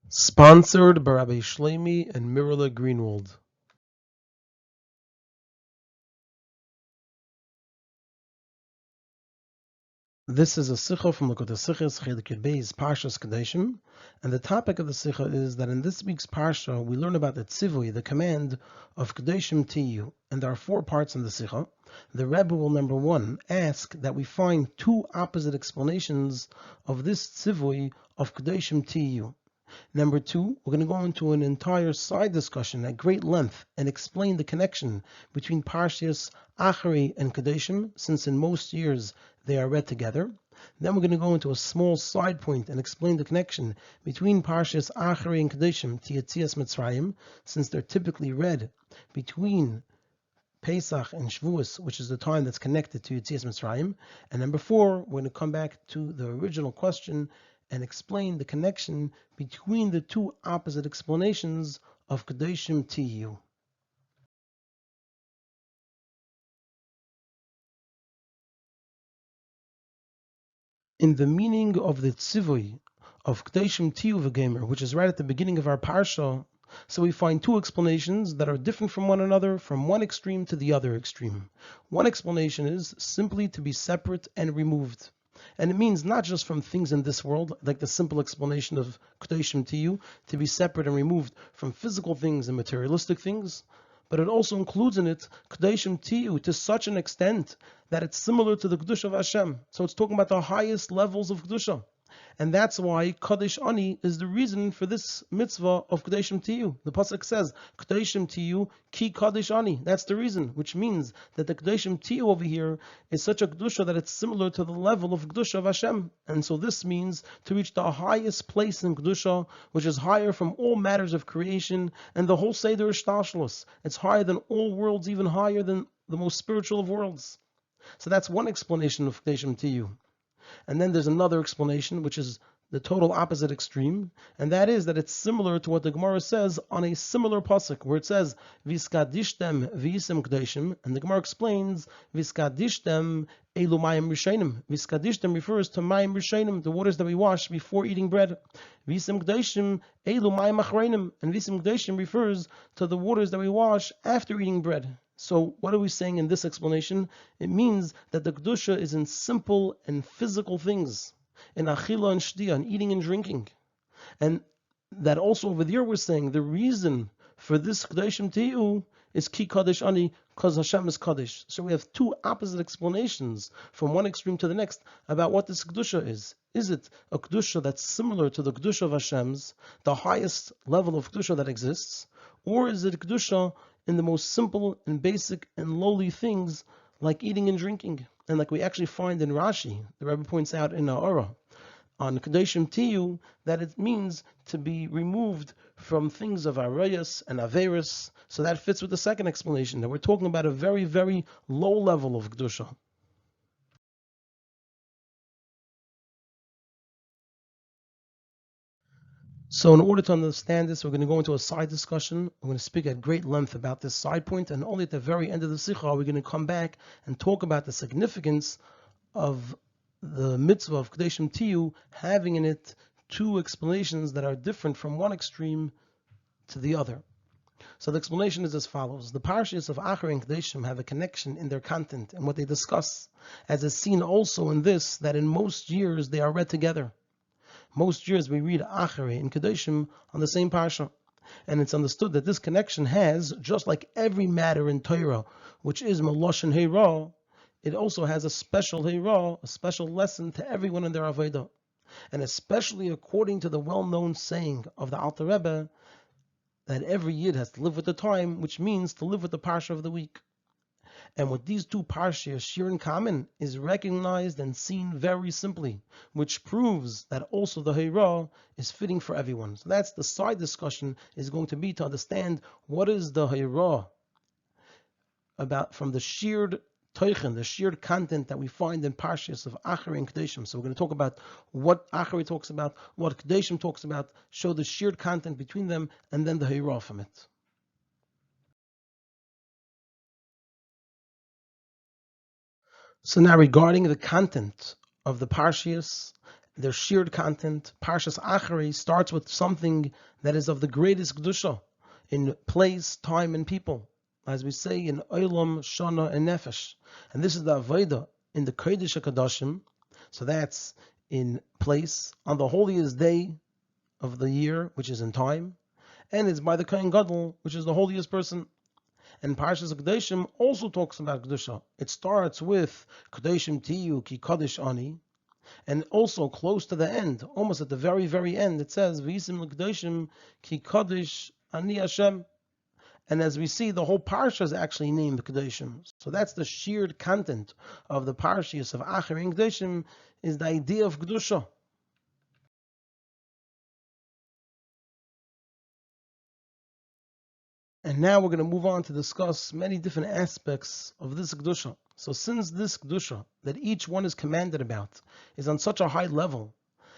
Sponsored by Rabbi Shlomi and Mirla Greenwald. This is a Sichos from Likutei Chelek Beis, Parshas Kedoshim, and the topic of the Sichos is that in this week's Parsha we learn about the tzivui, the command of Kedoshim Tiyu, and there are 4 parts in the Sichos. The Rabbi will, number 1, ask that we find 2 opposite explanations of this tzivui of Kedoshim Tiyu. Number 2, we're going to go into an entire side discussion at great length and explain the connection between Parshas Achari and Kedoshim, since in most years they are read together. Then we're going to go into a small side point and explain the connection between Parshas Achari and Kedoshim to Yetzias Mitzrayim, since they're typically read between Pesach and Shavuos, which is the time that's connected to Yetzias Mitzrayim. And number 4, we're going to come back to the original question and explain the connection between the 2 opposite explanations of Kedoshim Tiyu. In the meaning of the tzivui of Kedoshim Tiyu v'Gemer, which is right at the beginning of our parsha, so we find 2 explanations that are different from one another, from one extreme to the other extreme. One explanation is simply to be separate and removed. And it means not just from things in this world, like the simple explanation of Kedoshim Tiyu, to be separate and removed from physical things and materialistic things, but it also includes in it Kedoshim Tiyu to such an extent that it's similar to the Kedusha of Hashem. So it's talking about the highest levels of Kedusha. And that's why Kadosh Ani is the reason for this mitzvah of Kedoshim Tiyu. The pasuk says, Kedoshim Tiyu ki Kadosh Ani. That's the reason, which means that the Kedoshim Tiyu over here is such a Kedusha that it's similar to the level of Kedusha of Hashem. And so this means to reach the highest place in Kedusha, which is higher from all matters of creation, and the whole Seder is Shtalshalos. It's higher than all worlds, even higher than the most spiritual of worlds. So that's one explanation of Kedoshim Tiyu. And then there's another explanation, which is the total opposite extreme, and that is that it's similar to what the Gemara says on a similar pasuk, where it says Viskadishtem v'yisem kedoshim, and the Gemara explains Viskadishtem elu mayim rishonim. Viskadishtem refers to mayim rishonim, the waters that we wash before eating bread. V'yisem kedoshim elu mayim achreinim, and v'yisem kedoshim refers to the waters that we wash after eating bread. So what are we saying in this explanation? It means that the Kedusha is in simple and physical things, in achila and shtia, in eating and drinking. And that also over there we're saying the reason for this Kedoshim Tiyu is Ki Kadosh Ani, because Hashem is Kadosh. So we have 2 opposite explanations from one extreme to the next about what this Kedusha is. Is it a Kedusha that's similar to the Kedusha of Hashem's, the highest level of Kedusha that exists? Or is it a Kedusha in the most simple and basic and lowly things like eating and drinking? And like we actually find in Rashi, the Rabbi points out in Na'ara, on Kedoshim Tiyu, that it means to be removed from things of Arayas and Averis. So that fits with the second explanation, that we're talking about a very, very low level of Kedusha. So in order to understand this, we're going to go into a side discussion. We're going to speak at great length about this side point, and only at the very end of the Sicha are we going to come back and talk about the significance of the mitzvah of Kedoshim Tiyu having in it 2 explanations that are different from one extreme to the other. So the explanation is as follows. The Parshas of Achar and Kedoshim have a connection in their content and what they discuss, as is seen also in this, that in most years they are read together. Most years we read Achari and Kedoshim on the same parsha, and it's understood that this connection has, just like every matter in Torah, which is Meloshen Heira, it also has a special Heira, a special lesson to everyone in their Avodah, and especially according to the well-known saying of the Alter Rebbe that every Yid has to live with the time, which means to live with the parsha of the week. And what these 2 parshas share in common is recognized and seen very simply, which proves that also the Heira is fitting for everyone. So that's the side discussion, is going to be to understand what is the Heira about from the shared Teichen, the shared content that we find in Parshas of Achari and Kedoshim. So we're going to talk about what Achari talks about, what Kedoshim talks about, show the shared content between them, and then the Heira from it. So now regarding the content of the Parshas their shared content. Parshas Acharei starts with something that is of the greatest Kedusha in place, time, and people. As we say in Olam, Shana, and Nefesh. And this is the Avodah in the Kedoshim. So that's in place on the holiest day of the year, which is in time. And it's by the Kohen Gadol, which is the holiest person. And Parshas Kedoshim also talks about Kedusha. It starts with Kedoshim Tiyu Ki Kadosh Ani. And also close to the end, almost at the very, very end, it says, V'yisim l'kedoshim ki kadosh ani Hashem. And as we see, the whole parsha is actually named Kedoshim. So that's the shared content of the Parshas of Acharei and Kedoshim, is the idea of Kedusha. And now we're going to move on to discuss many different aspects of this Kedusha. So since this Kedusha, that each one is commanded about, is on such a high level,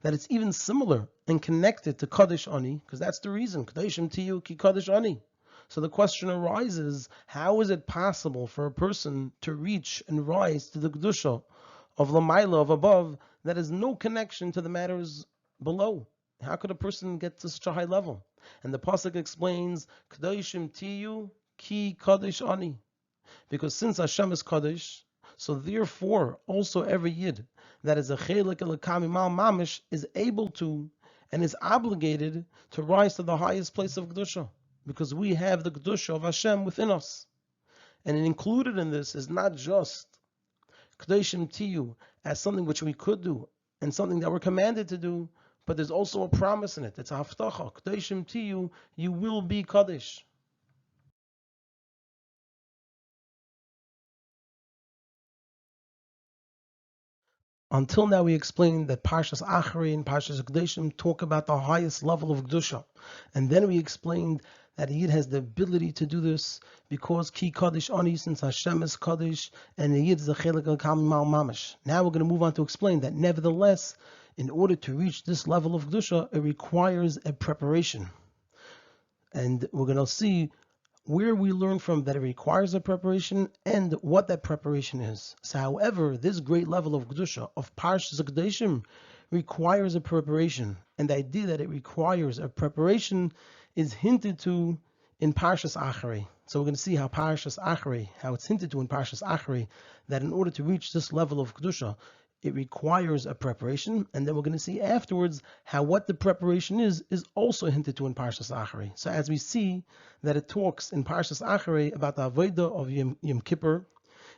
that it's even similar and connected to Kadosh Ani, because that's the reason, Kedoshim Tiyu Ki Kadosh Ani. So the question arises, how is it possible for a person to reach and rise to the Kedusha of Lamaila, of above, that has no connection to the matters below? How could a person get to such a high level? And the pasuk explains, Kedoshim Tiyu Ki Kadosh Ani. Because since Hashem is Kadosh, so therefore also every Yid that is a Chelek Elokam Imal Mamish is able to and is obligated to rise to the highest place of Kedusha. Because we have the Kedusha of Hashem within us. And included in this is not just Kedoshim Tiyu as something which we could do and something that we're commanded to do, but there's also a promise in it. It's a haftacha. Kedoshim Tiyu, you will be Kadosh. Until now, we explained that Parshas Acharei and Parshas Kedoshim talk about the highest level of Kedusha. And then we explained that Yid has the ability to do this because Ki Kadosh Ani, since Hashem is Kadosh, and the Yid is a Chelek Elokam Imal Mamish. Now we're going to move on to explain that nevertheless, in order to reach this level of Kedusha, it requires a preparation. And we're going to see where we learn from that it requires a preparation and what that preparation is. So however, this great level of Kedusha, of Parshas Kedoshim, requires a preparation. And the idea that it requires a preparation is hinted to in Parshas Acharei. So we're going to see how Parshas Acharei, how it's hinted to in Parshas Acharei, that in order to reach this level of Kedusha, it requires a preparation, and then we're going to see afterwards how what the preparation is also hinted to in Parshas Acharei. So as we see that it talks in Parshas Acharei about the Avodah of Yom Kippur,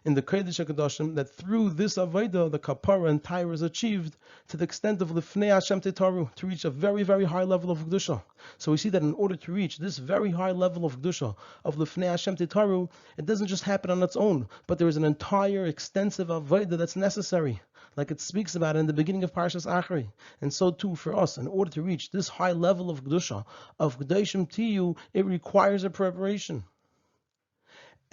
in the Kedoshim, that through this Avodah, the Kapara and Tyre is achieved to the extent of Lifnei Hashem Tetaru, to reach a very, very high level of Kedusha. So we see that in order to reach this very high level of Kedusha, of Lifnei Hashem Tetaru, it doesn't just happen on its own, but there is an entire extensive Avodah that's necessary, like it speaks about in the beginning of Parshas Acharei. And so too for us, in order to reach this high level of Kedusha, of Kedoshim Tiyu, it requires a preparation.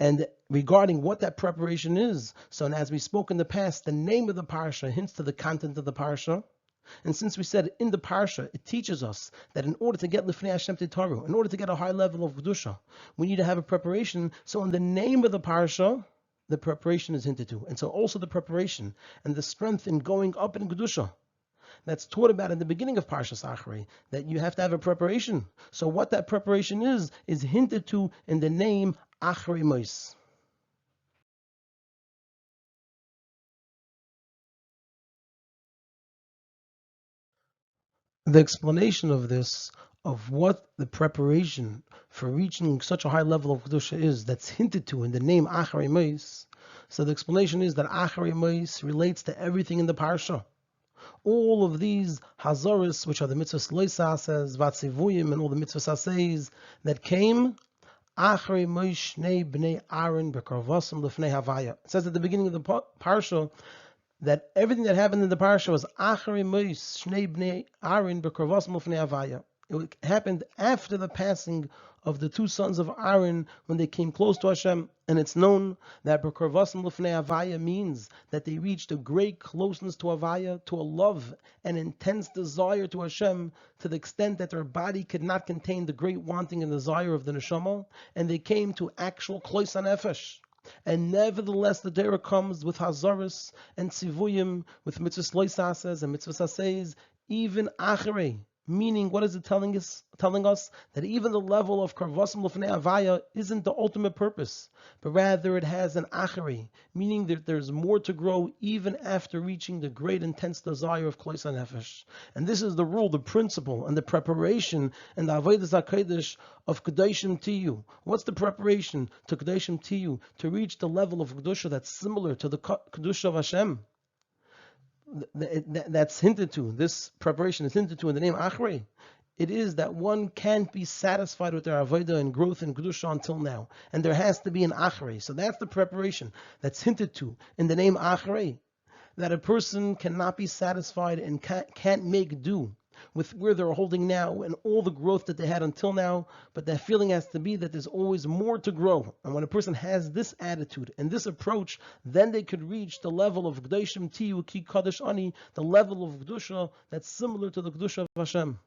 And regarding what that preparation is, so as we spoke in the past, the name of the parsha hints to the content of the parsha. And since we said in the parsha, it teaches us that in order to get Lifnei Hashem Tetaru, in order to get a high level of Kedusha, we need to have a preparation. So in the name of the parsha, the preparation is hinted to. And so also the preparation and the strength in going up in Kedusha, that's taught about in the beginning of Parshas Acharei, that you have to have a preparation. So what that preparation is hinted to in the name Acharei Mois. The explanation of this, of what the preparation for reaching such a high level of Kedusha is, that's hinted to in the name Acharei Mois. So the explanation is that Acharei Mois relates to everything in the Parsha. All of these Hazoris, which are the mitzvahs Loisas, Vatzivuyim, and all the mitzvahs Aseis that came, Acharei Mois Shnei Bnei Aaron Bekarvasim Lefnei Havaya. It says at the beginning of the Parsha that everything that happened in the Parsha was Acharei Mois Shnei Bnei Aaron Bekarvasim Lefnei Havaya. It happened after the passing of the two sons of Aaron when they came close to Hashem, and it's known that Bekarvasim Lefnei Havaya means that they reached a great closeness to Havaya, to a love and intense desire to Hashem, to the extent that their body could not contain the great wanting and desire of the neshama, and they came to actual klois hanefesh. And nevertheless, the Torah comes with Hazaras and Tzivuyim, with mitzvahs loisasas and mitzvahs asayis, even acharei. Meaning, what is it telling us? Telling us that even the level of karvasim l'fnei avaya isn't the ultimate purpose, but rather it has an acharei, meaning that there's more to grow even after reaching the great intense desire of klois hanefesh. And this is the rule, the principle, and the preparation and the avodas hakodesh of Kedoshim Tiyu. What's the preparation to Kedoshim Tiyu? To reach the level of kedusha that's similar to the kedusha of Hashem. That's hinted to. This preparation is hinted to in the name Achrei. It is that one can't be satisfied with their avodah and growth in kedusha until now, and there has to be an Achrei. So that's the preparation that's hinted to in the name Achrei. That a person cannot be satisfied and can't make do with where they're holding now and all the growth that they had until now, but that feeling has to be that there's always more to grow. And when a person has this attitude and this approach, then they could reach the level of Kedoshim Tiyu Ki Kadosh Ani, the level of Kedusha that's similar to the Kedusha of Hashem.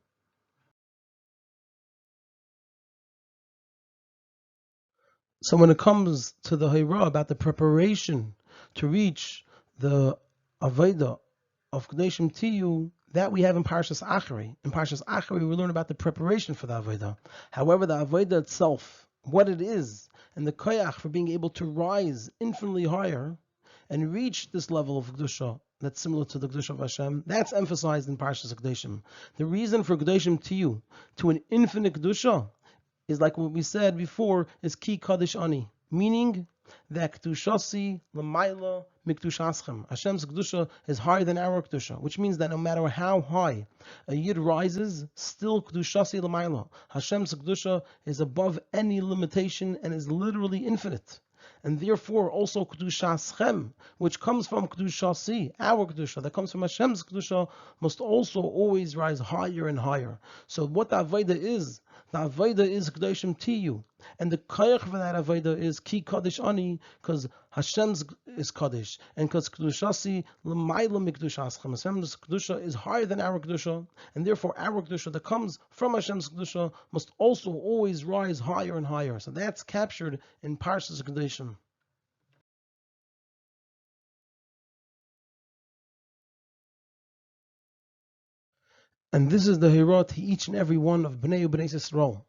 So when it comes to the Hira about the preparation to reach the Avodah of Kedoshim Tiyu, that we have in Parshas Acharei. In Parshas Acharei, we learn about the preparation for the Avodah. However, the Avodah itself, what it is, and the koyach for being able to rise infinitely higher and reach this level of Kedusha that's similar to the Kedusha of Hashem, that's emphasized in Parshas Kedoshim. The reason for Kedoshim Tiyu, to an infinite Kedusha, is like what we said before, is Ki Kadosh Ani, meaning that Kedushasi L'mayla Mikdushaschem. Hashem's Kedusha is higher than our Kedusha, which means that no matter how high a Yid rises, still Kedushasi L'mayla. Hashem's Kedusha is above any limitation and is literally infinite. And therefore also Kedushaschem, which comes from Kedushasi, our Kedusha, that comes from Hashem's Kedusha, must also always rise higher and higher. So what the Avodah is, the Avodah is Kedoshim Tiyu, and the Koyach for that Avodah is Ki Kadosh Ani, because Hashem's is Kadosh, and because Kedushasi L'mayla Mikdushaschem, Hashem's Kedusha is higher than our Kedusha, and therefore our Kedusha that comes from Hashem's Kedusha must also always rise higher and higher. So that's captured in Parshas Kedoshim. And this is the Hira to each and every one of Bnei Yisrael.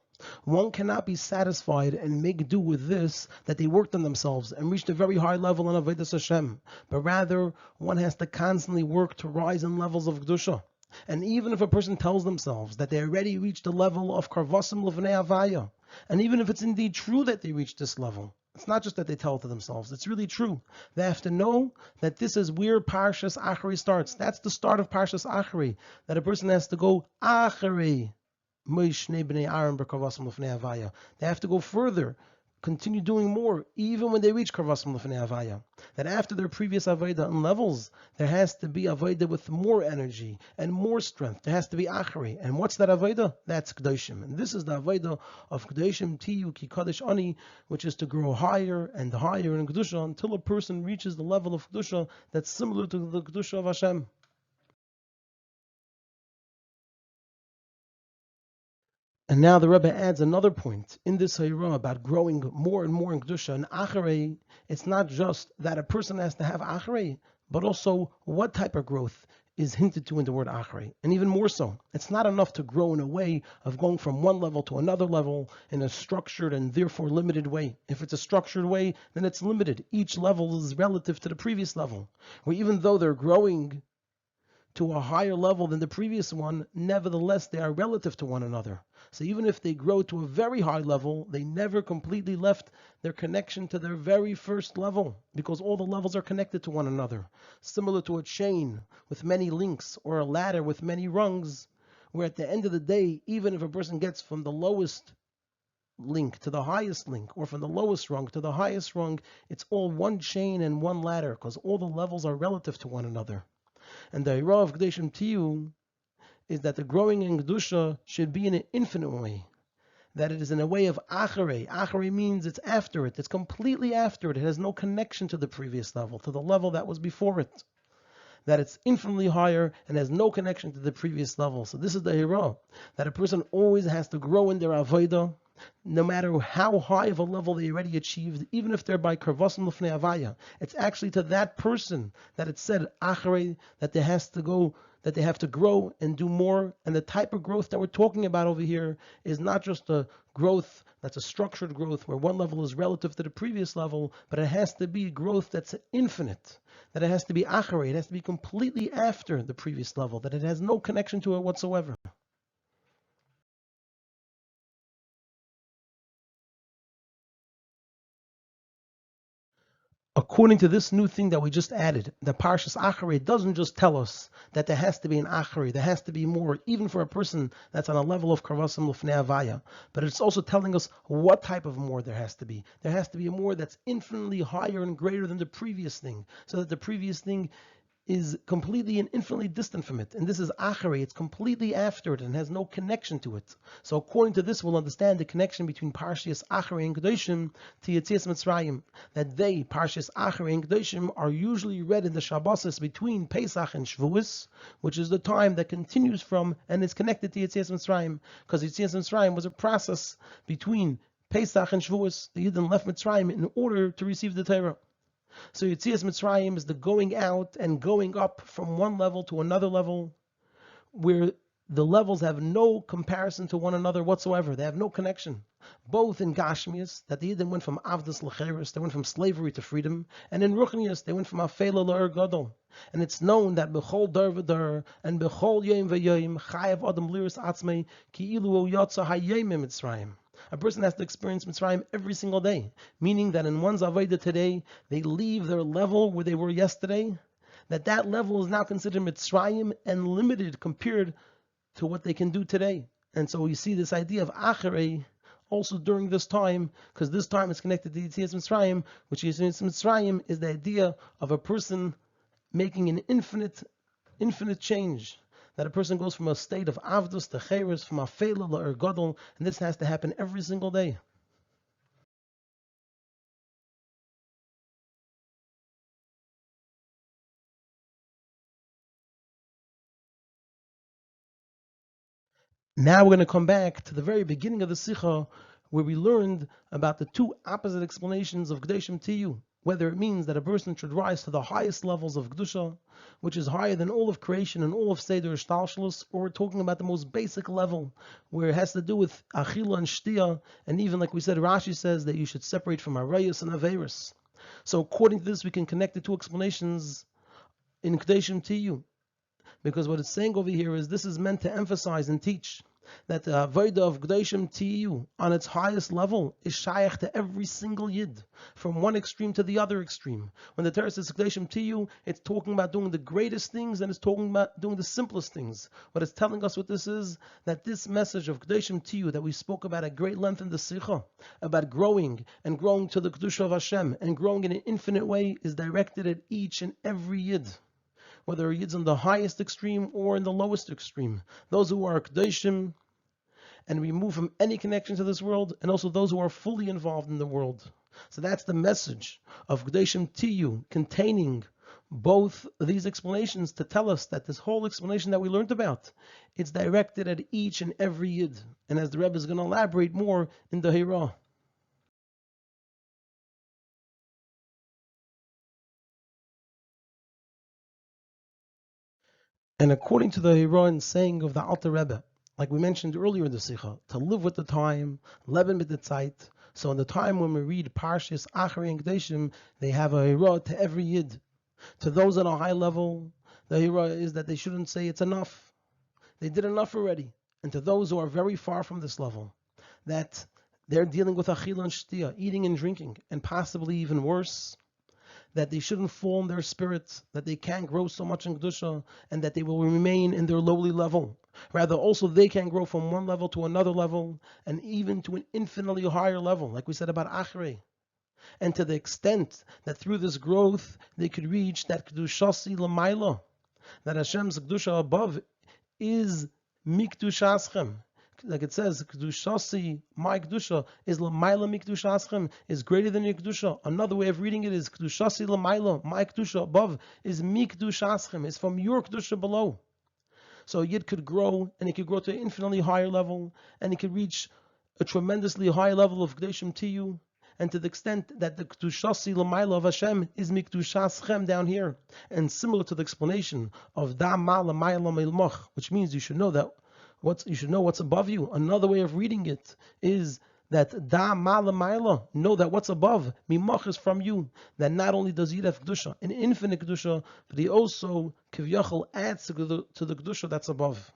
One cannot be satisfied and make do with this, that they worked on themselves and reached a very high level in Avodas Hashem, but rather one has to constantly work to rise in levels of Kedusha. And even if a person tells themselves that they already reached the level of Karvasim L'vnei Avaya, and even if it's indeed true that they reached this level, it's not just that they tell it to themselves, it's really true. They have to know that this is where Parshas Acharei starts. That's the start of Parshas Acharei, that a person has to go Acharei. They have to go further, continue doing more, even when they reach Karvasim L'fnei Avaya. That after their previous Avodah and levels, there has to be Avodah with more energy and more strength. There has to be Acharei. And what's that Avodah? That's Kedoshim. And this is the Avodah of Kedoshim Tiyu Ki Kadosh Ani, which is to grow higher and higher in Kedusha until a person reaches the level of Kedusha that's similar to the Kedusha of Hashem. And now the Rebbe adds another point in this Hira about growing more and more in Kedusha. And Acharei, it's not just that a person has to have Acharei, but also what type of growth is hinted to in the word Acharei. And even more so, it's not enough to grow in a way of going from one level to another level in a structured and therefore limited way. If it's a structured way, then it's limited. Each level is relative to the previous level. Or even though they're growing to a higher level than the previous one, nevertheless they are relative to one another. So even if they grow to a very high level, they never completely left their connection to their very first level, because all the levels are connected to one another. Similar to a chain with many links or a ladder with many rungs, where at the end of the day, even if a person gets from the lowest link to the highest link, or from the lowest rung to the highest rung, it's all one chain and one ladder, because all the levels are relative to one another. And the Hira of Kedoshim Tiyu is that the growing in Kedusha should be in an infinite way. That it is in a way of Acharei. Acharei means it's after it. It's completely after it. It has no connection to the previous level, to the level that was before it. That it's infinitely higher and has no connection to the previous level. So this is the Hira, that a person always has to grow in their Avodah, no matter how high of a level they already achieved, even if they're by karvasim lefnei avaya, it's actually to that person that it said acharei, that that they have to grow and do more. And the type of growth that we're talking about over here is not just a growth that's a structured growth where one level is relative to the previous level, but it has to be growth that's infinite, that it has to be acharei, it has to be completely after the previous level, that it has no connection to it whatsoever. According to this new thing that we just added, the Parshas Acharei doesn't just tell us that there has to be an Acharei, there has to be more, even for a person that's on a level of Karvasim Lufnei Avaya, but it's also telling us what type of more there has to be. There has to be a more that's infinitely higher and greater than the previous thing, so that the previous thing is completely and infinitely distant from it. And this is Acharei, it's completely after it and has no connection to it. So according to this, we'll understand the connection between Parshas Acharei and Kedoshim to Yetzias Mitzrayim. That they, Parshas Acharei and Kedoshim, are usually read in the Shabbosos between Pesach and Shavuos, which is the time that continues from and is connected to Yetzias Mitzrayim. Because Yetzias Mitzrayim was a process between Pesach and Shavuos. The Yidden left Mitzrayim in order to receive the Torah. So Yetzias Mitzrayim is the going out and going up from one level to another level, where the levels have no comparison to one another whatsoever. They have no connection. Both in Gashmias, that the Yidden went from Avdus Lecheres, they went from slavery to freedom, and in Ruchnias, they went from Afela L'Er Gadol. And it's known that Bechol Dar V'Dar and Bechol Yom V'Yom Chayav Adam Liris Atzmei Ki Ilu Yotza Hayom Mitzrayim. A person has to experience Mitzrayim every single day, meaning that in one's Avodah today, they leave their level where they were yesterday, that level is now considered Mitzrayim and limited compared to what they can do today. And so we see this idea of Acharei also during this time, because this time is connected to Yetzias Mitzrayim, which Yetzias Mitzrayim is the idea of a person making an infinite change. That a person goes from a state of avdus to cheres, from afela l'er gadol, and this has to happen every single day. Now we're going to come back to the very beginning of the Sicha, where we learned about the two opposite explanations of Kedoshim Tiyu, whether it means that a person should rise to the highest levels of Kedusha, which is higher than all of creation and all of Seder Shtalshalos, or we're talking about the most basic level, where it has to do with Achila and Shtia, and even like we said, Rashi says that you should separate from Arayos and Averis. So according to this, we can connect the two explanations in Kedoshim Tiyu. Because what it's saying over here is this is meant to emphasize and teach that the Avodah of Kedoshim Tiyu on its highest level is shaykh to every single Yid, from one extreme to the other extreme. When the Torah says Kedoshim Tiyu, it's talking about doing the greatest things and it's talking about doing the simplest things. What it's telling us what this is, that this message of Kedoshim Tiyu that we spoke about at great length in the Sicha, about growing and growing to the Kedusha of Hashem and growing in an infinite way, is directed at each and every Yid, whether a Yid's in the highest extreme or in the lowest extreme. Those who are Kedoshim and remove from any connection to this world, and also those who are fully involved in the world. So that's the message of Kedoshim Tiyu, containing both these explanations to tell us that this whole explanation that we learned about, it's directed at each and every Yid. And as the Rebbe is going to elaborate more in the Hira. And according to the Hiron saying of the Alter Rebbe, like we mentioned earlier in the Sicha, to live with the time, leben mit der Zeit. So in the time when we read Parshas Acharei and Kedoshim, they have a Hira to every Yid. To those on a high level, the Hira is that they shouldn't say it's enough. They did enough already. And to those who are very far from this level, that they're dealing with achila and shtia, eating and drinking, and possibly even worse, that they shouldn't fall in their spirits, that they can't grow so much in Kedusha, and that they will remain in their lowly level. Rather, also they can grow from one level to another level, and even to an infinitely higher level, like we said about Acharei. And to the extent that through this growth, they could reach that Kedushasi Lamaila, that Hashem's Kedusha above is Mikdushaschem. Like it says, Kedushasi, my Kedusha, is Lamaila Mikdushaschem, is greater than your Kedusha. Another way of reading it is Kedushasi Lamaila, my Kedusha above, is Mikdushaschem, is from your Kedusha below. So a Yid could grow, and he could grow to an infinitely higher level, and he could reach a tremendously high level of Kedoshim to you, and to the extent that the Kedushasi L'mayla of Hashem is Mikdushaschem down here, and similar to the explanation of Da Ma L'mayla Meilmoch, which means you should know what's above you. Another way of reading it is that Da Ma L'mayla, know that what's above Mimoch is from you. That not only does he have Kedusha, an infinite Kedusha, but he also Kivyachal adds to the Kedusha that's above.